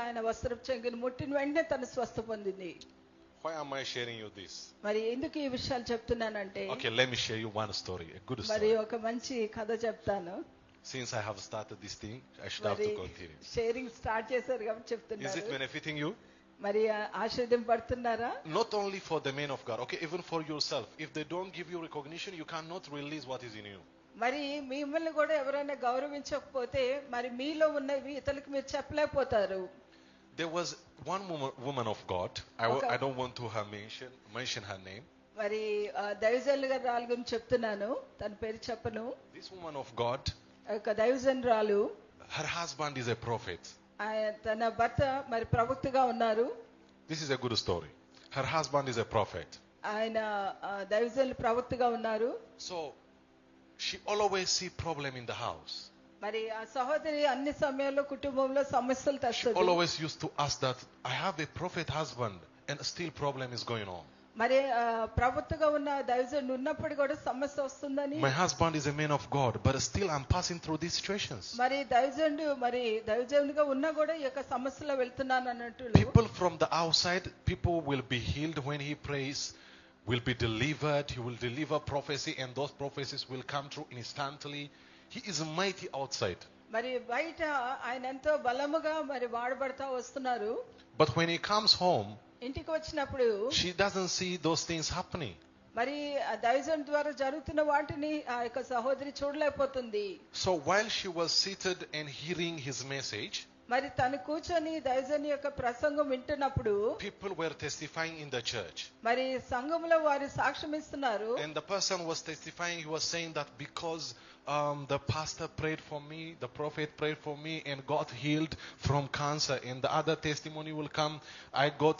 ఆయన వస్త్రపు చెంగుని ముట్టిన వెంటనే తను స్వస్థ పొందింది. Why am I sharing you this? మరి ఎందుకు ఈ విషయాలు చెప్తున్నానంటే, Okay, let me share you one story, a good మరి story. ఒక మంచి కథ చెప్తాను. Since I have started this thing, I should have మరి to continue. షేరింగ్ స్టార్ట్ చేశారు కాబట్టి Is it చెప్తున్నారు. benefiting you? మరి ఆశీర్వదింపబడుతున్నారా? Not only for the men of God, okay, even for yourself. If they don't give you recognition, you cannot release what is in you. మరి మిమ్మల్ని కూడా ఎవరైనా గౌరవించకపోతే మరి మీలో ఉన్నవి ఇతరులకు మీరు చెప్పలేకపోతారు. There was one woman of God. Okay. I don't want to mention her name. మరి దైవజనులు గారి రాళ్ళ గురించి చెప్తున్నాను, తన పేరు చెప్పను. This woman of God, ఒక దైవజనురాలు, her husband is a prophet. తన భర్త మరి ప్రవక్తగా ఉన్నారు. This is a good story. Her husband is a prophet. ఆయన దైవజనులు ప్రవక్తగా ఉన్నారు. So she always see problem in the house. మరి ఆ సహోదరి అన్ని సమయాల్లో కుటుంబంలో సమస్యలు She తెస్తుంది. always used to ask that, I have a prophet husband and still problem is going on. మరి ప్రవక్తగా ఉన్న దైవజనుడు ఉన్నప్పుడు కూడా సమస్య వస్తుందని. My husband is a man of God, but still I'm passing through these situations. మరి దైవజనుడిగా ఉన్నా కూడా ఈ యొక్క సమస్యలో వెళ్తున్నాను అన్నట్టు. People from the outside, people will be healed when he prays, will be delivered. He will deliver prophecy and those prophecies will come true instantly. He is mighty outside. మరి బయట ఆయన ఎంతో బలముగా మరి వాడబడతా వస్తున్నారు. But when he comes home, ఇంటికి వచ్చినప్పుడు she doesn't see those things happening. మరి ఆ దైవజనుడి ద్వారా జరుగుతున్న వాటిని ఆ యొక్క సహోదరి చూడలేకపోతుంది. So while she was seated and hearing his message, మరి తను కూర్చొని దైవజనుని యొక్క ప్రసంగం వింటున్నప్పుడు people were testifying in the church. మరి సంఘంలో వారు సాక్ష్యం ఇస్తున్నారు. And the person was testifying, he was saying that because the pastor prayed for me, the prophet prayed for me and got healed from cancer. And the other testimony will come, I got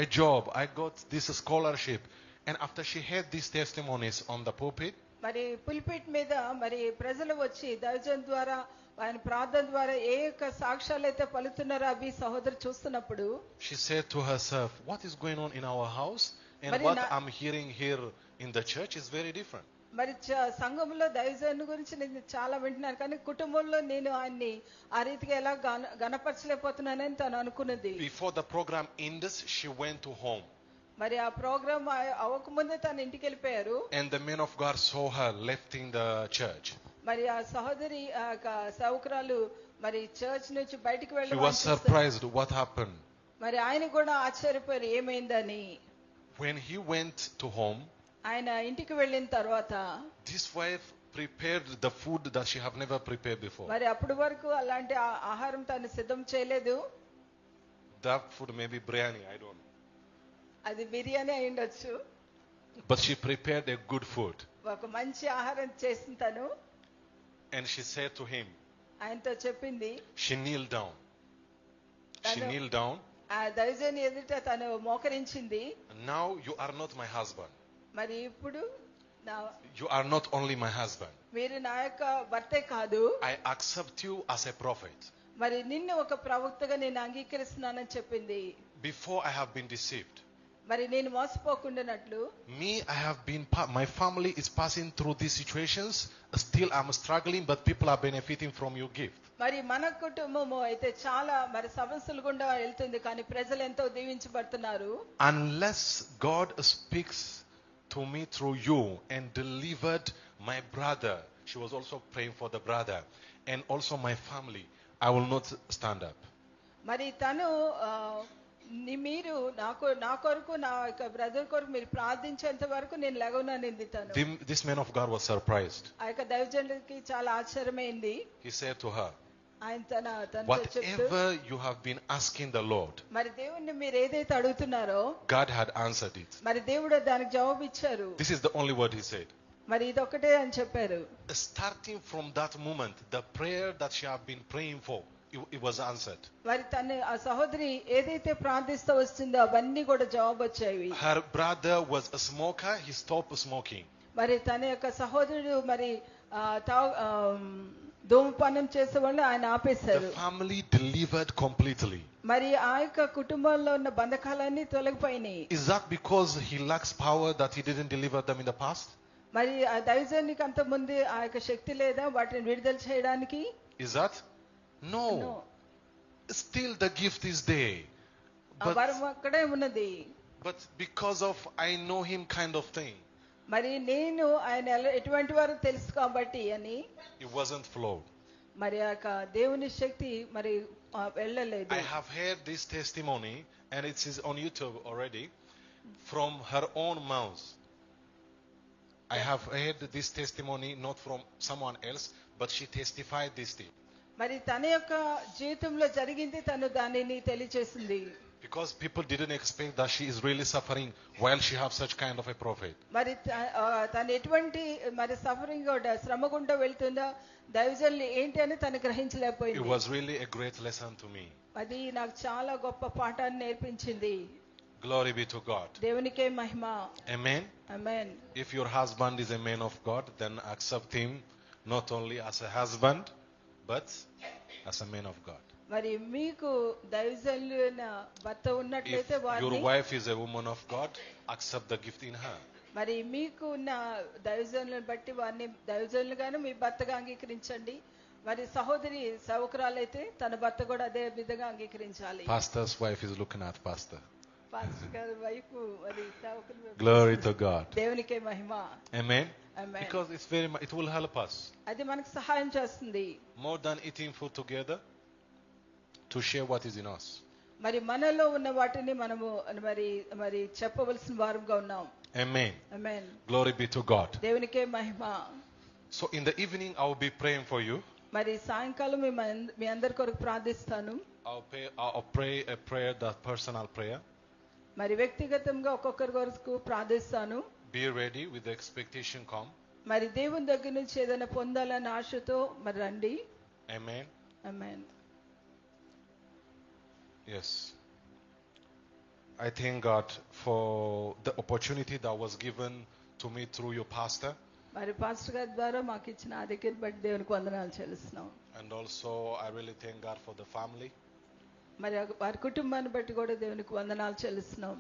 a job, I got this scholarship. And after she heard these testimonies on the pulpit, మరి pulpit మీద మరి ప్రజలు వచ్చి దైవజన్ ద్వారా ఆయన ప్రార్థన ద్వారా ఏ యొక్క సాక్ష్యాలు అయితే పలుకుతున్నారో అవి సహోదరు చూస్తున్నప్పుడు she said to herself, what is going on in our house and మరి what I'm hearing here in the church is very different. మరి సంఘంలో దైవజను గురించి నేను చాలా వింటున్నాను, కానీ కుటుంబంలో నేను ఆయన్ని ఆ రీతిగా ఎలా గణపరచలేకపోతున్నానని తను అనుకున్నది. Before the program ended, she went to home. మరి ఆ ప్రోగ్రామ్ అవ్వకముందే తను ఇంటికి వెళ్ళిపోయారు. And the men of God saw her leaving the church. మరి ఆ సహోదరి సౌకరాలు మరి చర్చ్ నుంచి బయటికి He వెళ్ళి was surprised what happened. మరి ఆయన కూడా ఆశ్చర్యపోయారు ఏమైందని. When he went to home, ఆయన ఇంటికి వెళ్ళిన తర్వాత this wife prepared the food that she have never prepared before. మరి అప్పటి వరకు అలాంటి ఆహారం తను సిద్ధం చేయలేదు. That food may be biryani, I don't know. అది బిర్యానీ అయి ఉండొచ్చు. But she prepared a good food. ఒక మంచి ఆహారం చేసిన తను. And she said to him, ఆయనతో చెప్పింది, she kneeled down. She kneeled down. ఆ దైవజనుని ఎదుట తను మోకరించింది. Now you are not my husband. మరి ఇప్పుడు You are not only my husband. మీరు నా యొక్క భర్తే కాదు, I accept you as a prophet. మరి నిన్ను ఒక ప్రవక్తగా నేను అంగీకరిస్తున్నానని చెప్పింది. Before I have been deceived. మరి నేను మోసపోకుండానట్లు Me, I have been, my family is passing through these situations. Still I'm struggling, but people are benefiting from your gift. మరి మన కుటుంబము అయితే చాలా మరి సమస్యలు గుండా వెళ్తుంది, కానీ ప్రజలు ఎంతో దీవించబడుతున్నారు. Unless God speaks to me through you and delivered my brother, she was also praying for the brother, and also my family, I will not stand up. మరి తను మీరు నా కొరకు నా యొక్క బ్రదర్ కొరకు మీరు ప్రార్థించేంత వరకు నేను లెగవననింది తను. This man of God was surprised. ఆ యొక్క దైవజనుడికి చాలా ఆశ్చర్యమైంది. He said to her, ఆయన తనతో చెప్తూ, whatever you have been asking the Lord, మరి దేవుణ్ణి మీరు ఏదైతే అడుగుతున్నారో God had answered it. మరి దేవుడు దానికి జవాబు ఇచ్చారు. This is the only word he said. మరి ఇదొక్కటే అని చెప్పారు. Starting from that moment, the prayer that she had been praying for, it was answered. మరి తను ఆ సహోదరి ఏదైతే ప్రార్థిస్తూ వస్తుందో అవన్నీ కూడా జవాబు వచ్చాయి. Her brother was a smoker, he stopped smoking. మరి తన యొక్క సహోదరుడు మరి ధూమపానం చేసేవాళ్ళు ఆయన ఆపేశారు. The family delivered completely. మరి ఆ యొక్క కుటుంబంలో ఉన్న బంధకాలన్నీ తొలగిపోయినాయి. Is that because he lacks power that he didn't deliver them in the past? మరి ఆ దైవజనునికి అంత ముందు ఆ యొక్క శక్తి లేదా వాటిని విడుదల చేయడానికి? Is that? No. still the gift is there. ఆ వరం అక్కడే ఉన్నది. But because of I know him kind of thing, మరి నేను ఆయన ఎటువంటి వారు తెలుసు కాబట్టి అని it wasn't flowed. మరి ఆ యొక్క దేవుని శక్తి మరి వెళ్ళలేదు. I have heard this testimony, and it is on YouTube already, from her own mouth. I have heard this testimony not from someone else, but she testified this thing. మరి తన యొక్క జీవితంలో జరిగింది తను దానిని తెలియజేసింది. Because people didn't expect that she is really suffering while she have such kind of a prophet. మరి తను ఎటువంటి మరి సఫరింగ్ శ్రమ గుండా వెళ్తుందా దైవజనులు ఏంటి అని తను గ్రహించలేకపోయింది. It was really a great lesson to me. అది నాకు చాలా గొప్ప పాఠాన్ని నేర్పించింది. Glory be to God. దేవునికే మహిమ. Amen. Amen. If your husband is a man of God, then accept him not only as a husband, but as a man of God. మరి మీకు దైవజనులైన భర్త ఉన్నట్లయితే If your వారిని, wife is a woman of God, accept the gift in her. మరి మీకు ఉన్న దైవజనులను బట్టి వారిని దైవజనులుగాను మీ భర్తగా అంగీకరించండి. మరి సహోదరి సేవకురాలైతే తన భర్త కూడా అదే విధంగా అంగీకరించాలి. Pastor's wife is looking at pastor. Pastor గారి వైఫ్ మరి సేవకుని Glory to God. దేవునికే మహిమ. Amen. Amen. Because it's it will help us అది మనకు సహాయం చేస్తుంది. more than eating food together to share what is in us. మరి మనలో ఉన్న వాటిని మనము మరి మరి చెప్పవలసిన వారంగా ఉన్నాం. Amen. Amen. Glory be to God. దేవునికే మహిమ. So in the evening I will be praying for you. మరి సాయంకాలం మీ అందరి కొరకు ప్రార్థిస్తాను. I'll pray a prayer, that personal prayer. మరి వ్యక్తిగతంగా ఒక్కొక్కరి కొరకు ప్రార్థిస్తాను. Be ready with the expectation come. మరి దేవుని దగ్గర నుంచి ఏదైనా పొందాలన్న ఆశతో మరి రండి. Amen. Amen. Yes. I thank God for the opportunity that was given to me through your pastor. మరి పాస్టర్ గారి ద్వారా మాకు ఇచ్చిన ఆధిక్యతను బట్టి దేవునికి వందనాలు చెల్లిస్తున్నాం. And also I really thank God for the family. మరి వారి కుటుంబాన్ని బట్టి కూడా దేవునికి వందనాలు చెల్లిస్తున్నాం.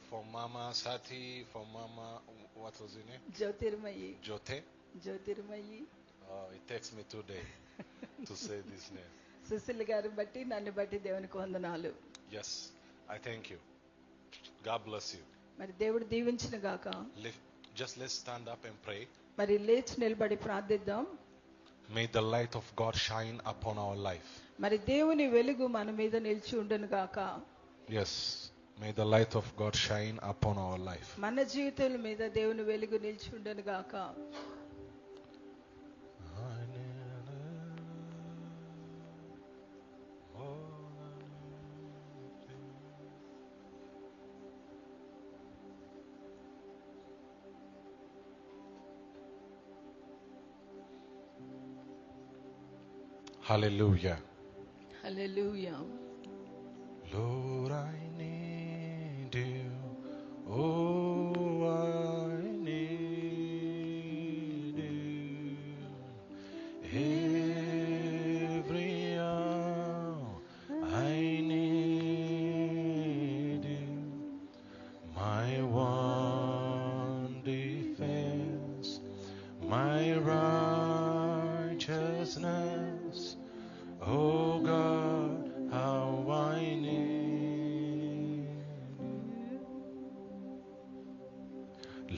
For Mama Sati, for Mama, what was her name? Jyotirmayi. Jyotirmayi. It takes me 2 days to say this name. Sushil గారిని బట్టి నన్ను బట్టి దేవునికి వందనాలు. Yes, I thank you. God bless you. మరి దేవుడు దీవించిన గాక. Just let's stand up and pray. మరి లేచి నిలబడి ప్రార్థిద్దాం. May the light of God shine upon our life. మరి దేవుని వెలుగు మన మీద నిలిచి ఉండును గాక. Yes, may the light of God shine upon our life. మన జీవితాల మీద దేవుని వెలుగు నిలిచి ఉండును గాక. Hallelujah. Hallelujah. Lord, I need you. Oh, I need you. Every hour I need you. My one defense, my righteousness. Oh God, how I need you.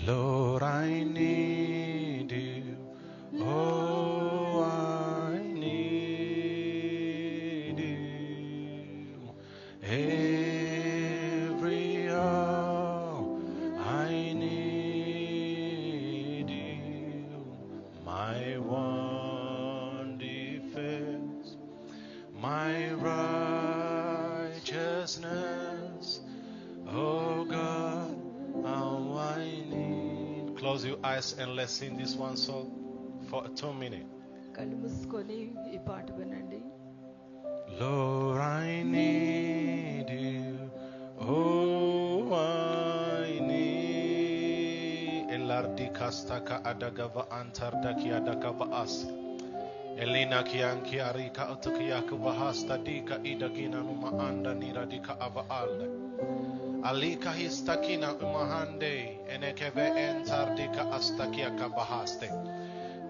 Lord, I need you. Oh, I need you. Every hour I need you. My one defense, my righteousness. Oh God, how I need. Close your eyes and let's sing this one song for 2 minutes. కళ్ళు మూసుకొని ఈ పాట వినండి. Lord, I need you. Oh, I need. Elardi kastaka adagava antardaki adagava as. Elina kianki arika utukiyaku bahasta dika idagina numa anda niradika ava alde. Alika histakina umahande enekeve entardika astakiaka bahaste.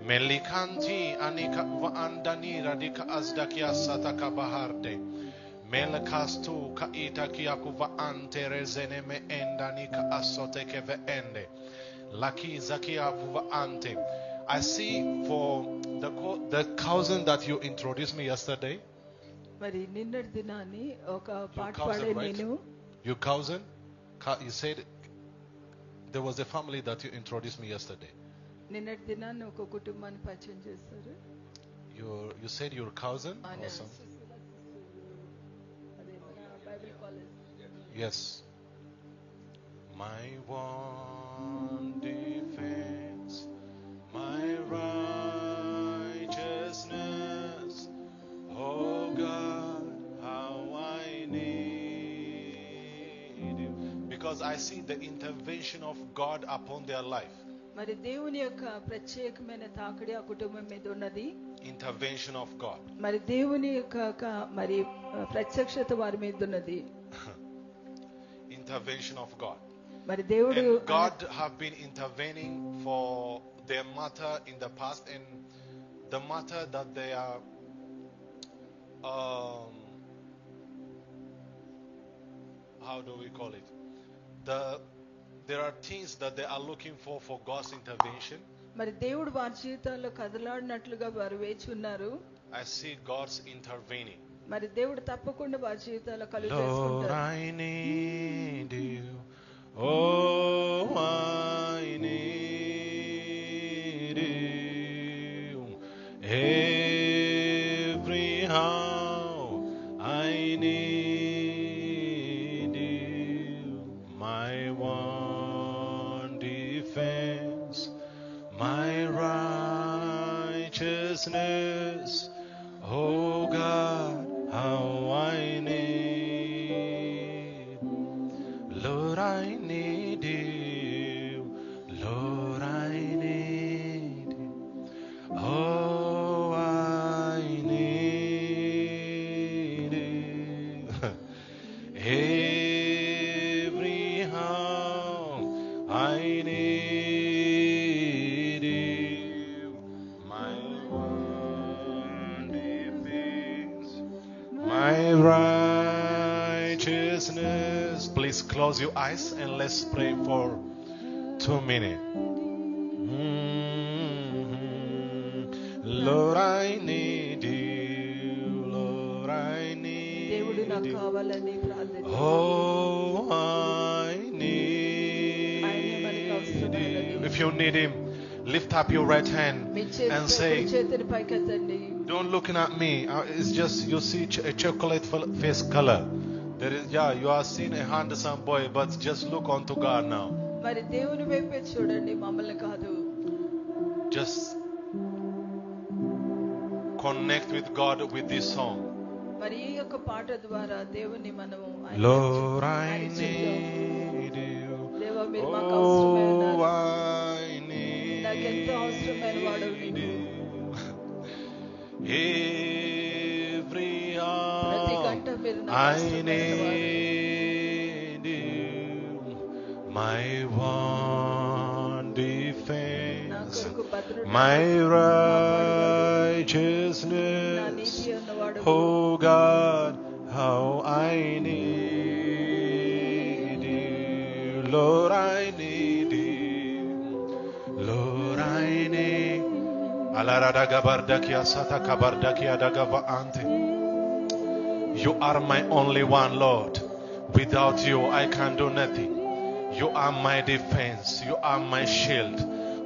Melikanti anika va anda niradika azdakia sataka baharde. Melakastu ka ita kiakuva anterezene me endani ka asote keve ende. Laki zakia kuva ante. I see for the cousin that you introduced me yesterday. మరి నిన్నటి దినాన్ని ఒక పాట cousin, పాడే right? నేను Your cousin, you said there was a family that you introduced me yesterday. నిన్నటి దినాన్ని ఒక కుటుంబాన్ని పరిచయం చేస్తారు. You said your cousin ఆ, or నేను something? అదే మన Bible college. Yes. My one defense, my righteousness, oh God, how I need you. Because I see the intervention of God upon their life. మరి దేవుని యొక్క ప్రత్యేకమైన తాకిడి ఆ కుటుంబం మీద ఉన్నది. Intervention of God. మరి దేవుని యొక్క మరి ప్రత్యక్షత వారి మీద ఉన్నది. Intervention of God. మరి దేవుడు And God have been intervening for their matter in the past, and the matter that they are how do we call it? There are things that they are looking for God's intervention. మరి దేవుడు వారి జీవితాల్లో కదలాడినట్లుగా వారు వేచి ఉన్నారు. I see God's intervening. మరి దేవుడు తప్పకుండా వారి జీవితాల్లో కలుగు Lord, చేసుకుంటారు. I need you. Oh, I need you. Every hour I need you. My one defense, my righteousness. Oh God, how I need. Lord, I need you. Lord, I need you. Oh, I need you. Every hour I need you. My one defense, my righteousness. Please close your eyes and let's pray for 2 minutes. Lord, I need you. Lord, I దేవుడు need నాకు you. కావాలని ప్రార్థన. Oh, I ఆయనే మనకు అవసరమైనది. need. If you need Him, lift up your right hand me and say, చేతిని పైకెత్తండి. don't looking at me. It's just you see a chocolate face color. There is, yeah, you are seeing a handsome boy, but just look onto God now. మరి దేవుని వైపే చూడండి, మమ్మల్ని కాదు. Just connect with God with this song. మరి ఈ యొక్క పాట ద్వారా దేవుని మనము Lord, I ఆయన చెప్తాం. need you. దేవా మీరు మాకు అవసరమై ఉన్నారు. Oh, I need నాకెంతో అవసరమైన వాడవు నీవు. you. Every ప్రతి hour గంట మీరు నాకు I అవసరమైన వాడు. need you. My one నా defense, కొరకు భద్రుడు, my నా righteousness. నీతి ఉన్నవాడు. Oh God, how I need you. Lord, I need you. Lord, I need. Alarada gabardakia sata kabardakia dagava ante. You are my only one, Lord. Without you, I can do nothing. You are my defense. You are my shield.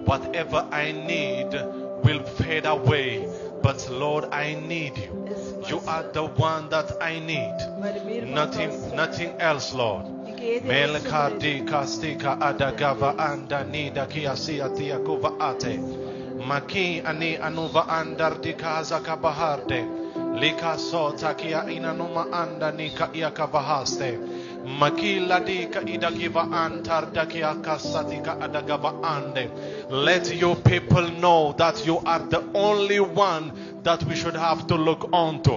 Whatever I need will fade away. But Lord, I need you. You are the one that I need. మరి మీరు మాకు Nothing, అవసరం. nothing else, Lord. ఇంకేది అవసరం లేదు. Melkadi kastika adagava anda nida kiasia tia kuva ate. Maki ani anuva andar dikaza kabaharde. Lika sota kia inanuma anda nika iakavahaste. Makila dika idagiva antar dakia kasatika adagava ande. Let your people know that you are the only one that we should have to look onto.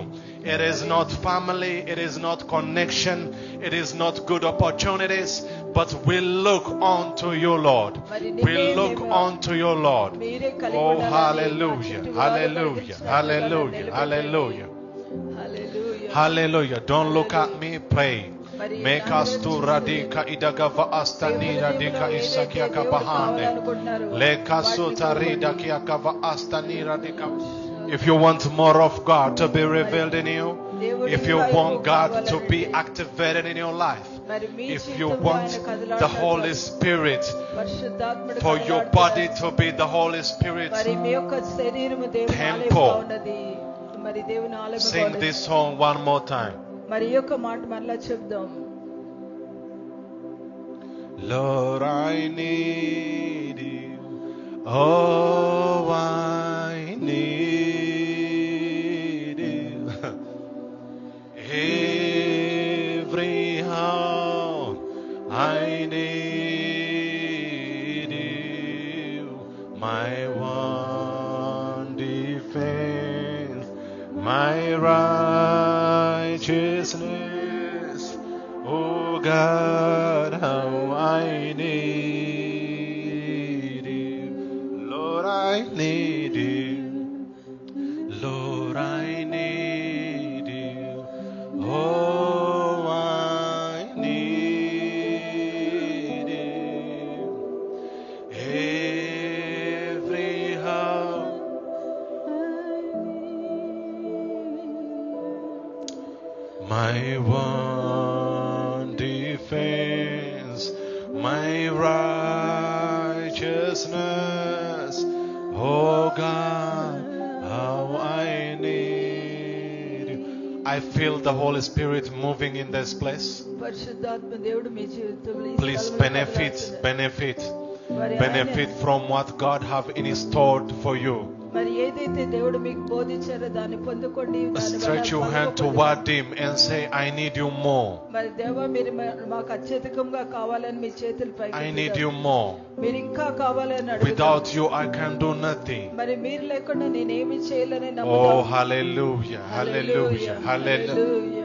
It is not family, it is not connection, it is not good opportunities, but we look onto you, Lord. We look onto you, Lord. మీరే కలిగి Oh, ఉండాలని, hallelujah, నా చుట్టూ వారు hallelujah, కలిగించినట్లుగా hallelujah, నిలబెట్టండి. hallelujah. Hallelujah. Hallelujah. Don't look at me, pray. Mekastu radika idagava astani radika isakia kabahane. Lekasu tarida kiakava astani radika. If you want more of God to be revealed in you, if you want God to be activated in your life, if you want the Holy Spirit for your body to be the Holy Spirit temple, sing this song one more time. Lord, I need you. Oh, I need you. Every hour I need you. My one defense, my righteousness. Oh God, how I need you. Lord, I need you. Lord, I need you. Oh, I need you. Every hour. My one defense, my righteousness. Oh God, how I need you. I feel the Holy Spirit moving in this place. Please benefit from what God have in stored for you. Stretch your hand toward Him and say, I need you more. I need you more. Without you, I can do nothing. Oh, hallelujah, hallelujah, hallelujah.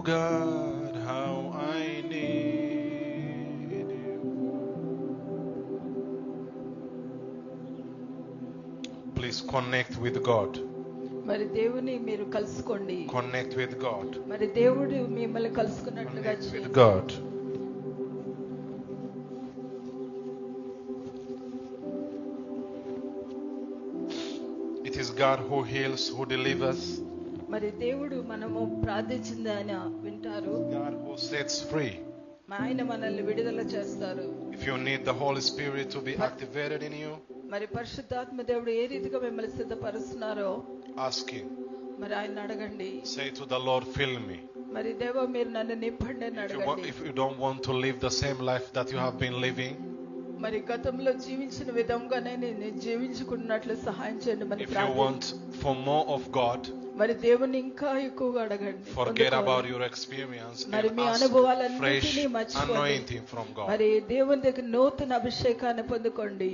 God, how I need you. Please connect with God. Connect with God. Connect with God. It is God who heals, who delivers. మరి దేవుడు మనము ప్రార్థించింది ఆయన వింటారు. God who sets free. ఆయన మనల్ని విడుదల చేస్తారు. If you need the Holy Spirit to be activated in you, మరి పరిశుద్ధాత్మ దేవుడు ఏ రీతిగా మిమ్మల్ని సిద్ధపరుస్తున్నారో ask Him. మరి ఆయన అడగండి. Say to the Lord, fill me. మరి దేవా మీరు నన్ను నింపండి అని అడగండి. If you don't want to live the same life that you have been living, మరి గతంలో జీవించిన విధంగానే నేను జీవించుకున్నట్లు సహాయం చేయండి. మరి if you want for more of God, మరి దేవుని ఇంకా ఎక్కువగా అడగండి. Forget about your experience మరి మీ and అనుభవాలన్నిటిని మర్చిపోండి. anointing from God. మరి దేవుని దగ్గర నూతన అభిషేకాన్ని పొందుకోండి.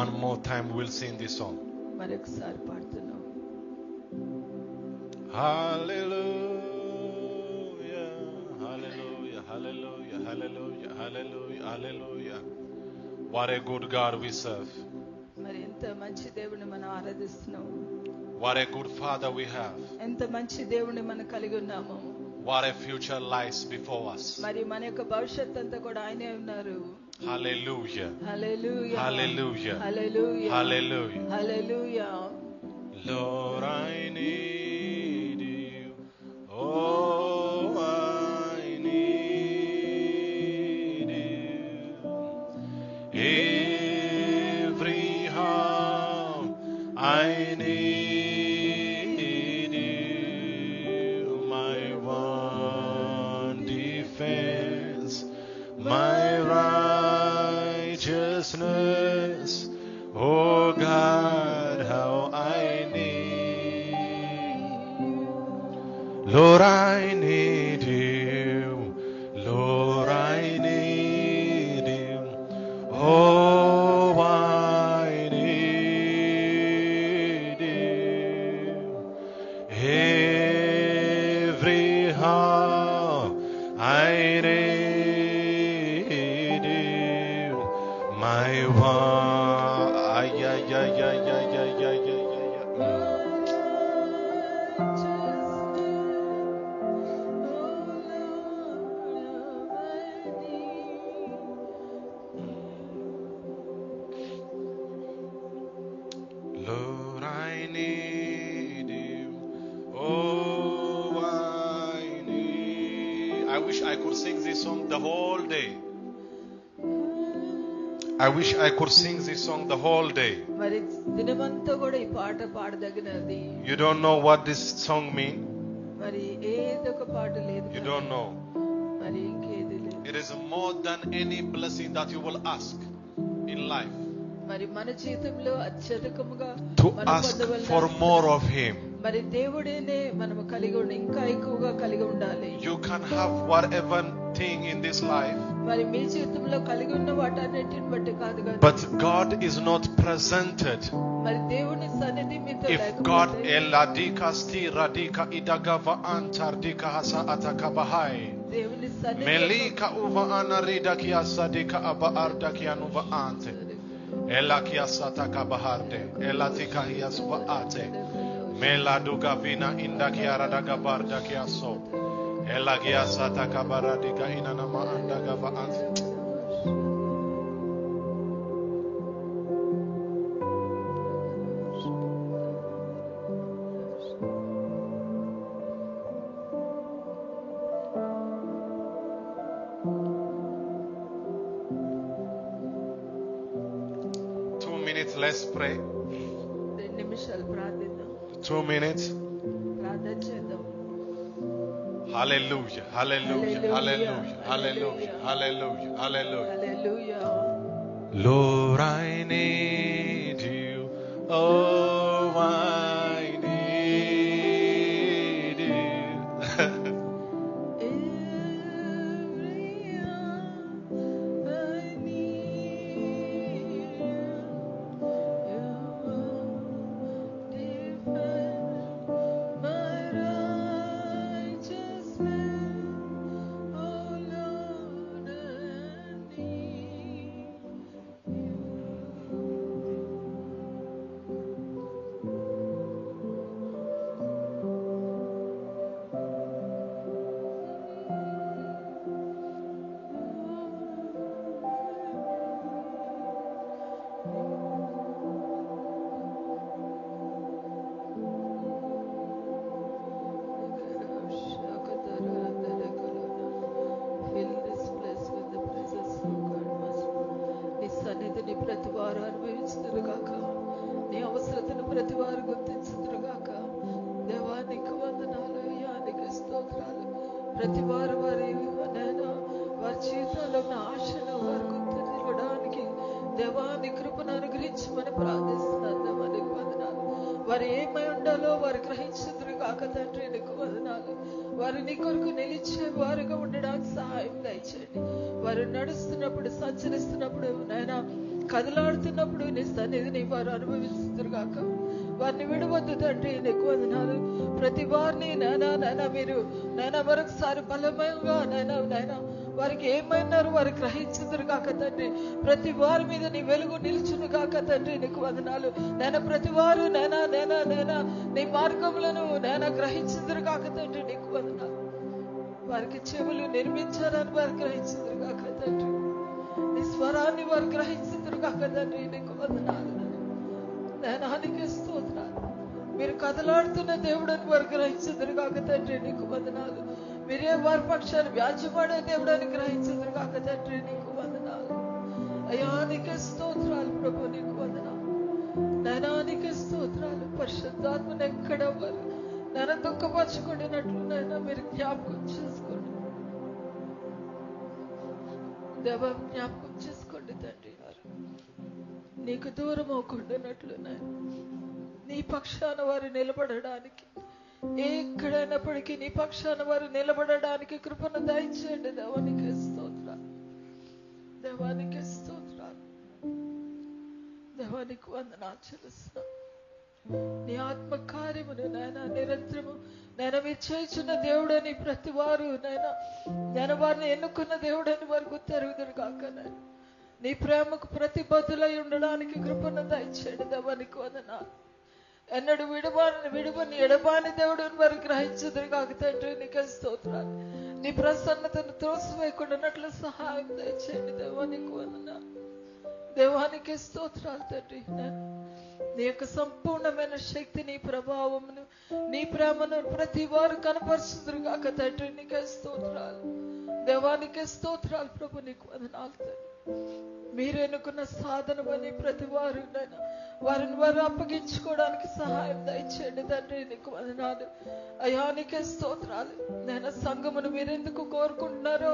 One more time we'll sing this song. మరొకసారి పాడుతున్నాం. Hallelujah, hallelujah, hallelujah, hallelujah, hallelujah, hallelujah. What a good God we serve. మరి ఎంత మంచి దేవుని మనం ఆరాధిస్తున్నాం. What a good Father we have. ఎంత మంచి దేవుని మనం కలిగి ఉన్నాము. What a future lies before us. మరి మన యొక్క భవిష్యత్తు అంతా కూడా ఆయనే ఉన్నారు. Hallelujah. Hallelujah. Hallelujah. Hallelujah. Hallelujah. Hallelujah. Lord, I need you. Oh, I need you. Every hour I need you. My one defense, my righteousness. Oh God, how I need Lord, I need you. Lord, I need you. Oh, I need you. Every hour I need you. My one, ay, ay, ay, ay, ay, ay, ay, ay, Lord, I need you. Oh, I need. I wish I could sing this song the whole day. I wish I could sing this song the whole day. మరి దినమంతా కూడా ఈ పాట పాడదగినది. You don't know what this song means? మరి ఏదొక పాట లేదు. You don't know. మరి ఇంకేది లేదు. It is more than any blessing that you will ask in life. మరి మన జీవితంలో అత్యధికముగా To ask for more of Him. మరి దేవుడినే మనము కలిగి ఉండి ఇంకా ఎక్కువగా కలిగి ఉండాలి. You can have whatever thing in this life. మరి మీ జీవితంలో కలిగి ఉన్న వాటన్నిటిని బట్టి కాదు కదా. But God is not presented. మరి దేవుని సన్నిధి మీతో If God eladika stiradika idagava antardika hasa atakabahai. దేవుని సన్నిధి Melika uva anarida kiasadika aba ardakia nuva ante. Elakia sataka baharde. Elatika hiasuva ate. Meladuga vina indakia radaga bardakia so. Elagia sataka baradika inanama andaga va ante. 2 minutes, let's pray. 2 నిమిషాలు ప్రార్థిద్దాం. 2 minutes. ప్రార్థన చేద్దాం. Hallelujah, hallelujah, hallelujah, hallelujah, hallelujah, hallelujah. Hallelujah. Lord, I need you. Oh, I need you. ప్రతి వారు వారి జీవితాల్లో ఉన్న ఆశను వారు గుర్తించడానికి దేవాని కృపను అనుగ్రహించి మనం ప్రార్థిస్తున్నాను. దేవానికి వందనాలు. వారు ఏమై ఉండాలో వారు గ్రహించుదురు కాక తండ్రి నీకు వందనాలు. వారు నీ కొరకు నిలిచే వారుగా ఉండడానికి సహాయం దయచేయండి. వారు నడుస్తున్నప్పుడు సంచరిస్తున్నప్పుడు నాయనా కదలాడుతున్నప్పుడు నీ సన్నిధిని వారు అనుభవిస్తున్నారు కాక వారిని విడవద్దు తండ్రి నీకు వందనాలు. ప్రతి వారిని నాయనా మీరు నాయనా మరొకసారి బలమయంగా నాయనా వారికి ఏమైనారు వారు గ్రహించుదురు కాక తండ్రి. ప్రతి వారి మీద నీ వెలుగు నిలుచును కాక తండ్రి నీకు వందనాలు. నాయన ప్రతి వారు నాయనా నీ మార్గములను నాయనా గ్రహించుదురు కాక తండ్రి నీకు వందనాలు. వారికి చెవులు నిర్మించారని వారు గ్రహించుదురు కాక తండ్రి. నీ స్వరాన్ని వారు గ్రహించుదురు కాక తండ్రి నీకు వందనాలు. నాయనానికి స్తోత్రాలు. మీరు కదలాడుతున్న దేవుడని వారు గ్రహించుదురు కాక తండ్రి నీకు వందనాలు. మీరే వారి పక్షాన్ని వ్యాజ్యపడే దేవుడని గ్రహించుదురు కాక తండ్రి నీకు వందనాలు. అయానికి స్తోత్రాలు ప్రభు నీకు వందనాలు. నాయనానికి స్తోత్రాలు. పరిశుద్ధాత్మను ఎక్కడ వారు నన్ను దుఃఖపరచుకున్నట్లు నైనా మీరు జ్ఞాపకం చేసుకోండి. దేవ జ్ఞాపకం చేసుకోండి తండ్రి. వారు నీకు దూరం అవ్వకుండానట్లు నీ పక్షాన వారు నిలబడడానికి ఎక్కడైనప్పటికీ నీ పక్షాన వారు నిలబడడానికి కృపను దయచేయండి. దేవానికి స్తోత్రాలు, దేవానికి స్తోత్రాలు, దేవానికి వందనాలు చెల్లిస్తున్నాం. నీ ఆత్మ కార్యమును నాయన నిరంతరము నేను మీరు చేయుచున్న దేవుడని ప్రతి వారు నేను వారిని ఎన్నుకున్న దేవుడని వారు గుర్తెరుగుదురు కాక నేను నీ ప్రేమకు ప్రతిబద్ధులై ఉండడానికి కృపను దయచేయండి. దేవానికి వందనాలు. ఎన్నడు విడువని ఎడబాని దేవుడని వారు గ్రహించుదురు కాక తండ్రి నీకే స్తోత్రాలు. నీ ప్రసన్నతను త్రోసివేయకుండానట్లు సహాయం దయచేయండి. దేవానికి వందనాలు, దేవానికి స్తోత్రాలు తండ్రి. నీ యొక్క సంపూర్ణమైన శక్తిని, ప్రభావమును, నీ ప్రేమను ప్రతి వారు కనపరుచుదురు కాక తండ్రి నీకే స్తోత్రాలు, దేవానికి స్తోత్రాలు. ప్రభు నీకు వందనాలు తండ్రి. మీరు ఎన్నుకున్న సాధనమని ప్రతి వారు వారిని వారు అప్పగించుకోవడానికి సహాయం దయచేయండి తండ్రి నీకు వందనాలు. అయ్యా నీకే స్తోత్రాలు. నేను సంఘమును మీరెందుకు కోరుకుంటున్నారో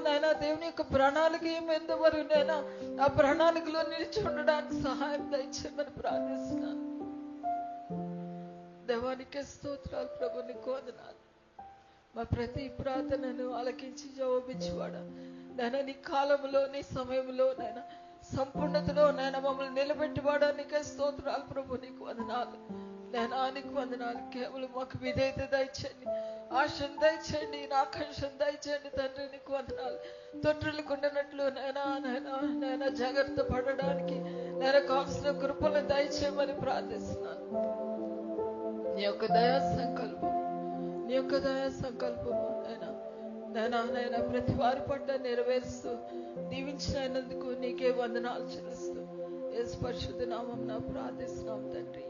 నైనా దేవుని యొక్క ప్రణాళిక ఏమెందువరు ఆ ప్రణాళికలో నిలిచి ఉండడానికి సహాయం దయచేయమని ప్రార్థిస్తున్నాను. దేవానికే స్తోత్రాలు. ప్రభు నీకు వందనాలు. మా ప్రతి ప్రార్థనను ఆలకించి జవాబిచ్చేవాడా నీ కాలంలో, నీ సమయంలో సంపూర్ణతలో మమ్మల్ని నిలబెట్టివాడా నీకే స్తోత్రాలు. ప్రభు నీకు వందనాలు, నీకు వందనాలు. కేవలం మాకు విధేయత దయచేయండి, ఆశను దయచేయండి, ఆకాంక్షను దయచేయండి తండ్రి నీకు వందనాలు. తొట్టులుకుంటున్నట్లు నైనా జాగ్రత్త పడడానికి కావాల్సిన కృపలను దయచేయమని ప్రార్థిస్తున్నాను. నీ యొక్క దయా సంకల్పము నైనా ప్రతి వారి పట్ల నెరవేరుస్తూ దీవించినందుకు నీకే వందనాలు చెల్లిస్తూ యేసు పరిశుద్ధ నామమున ప్రార్థిస్తున్నాం తండ్రి.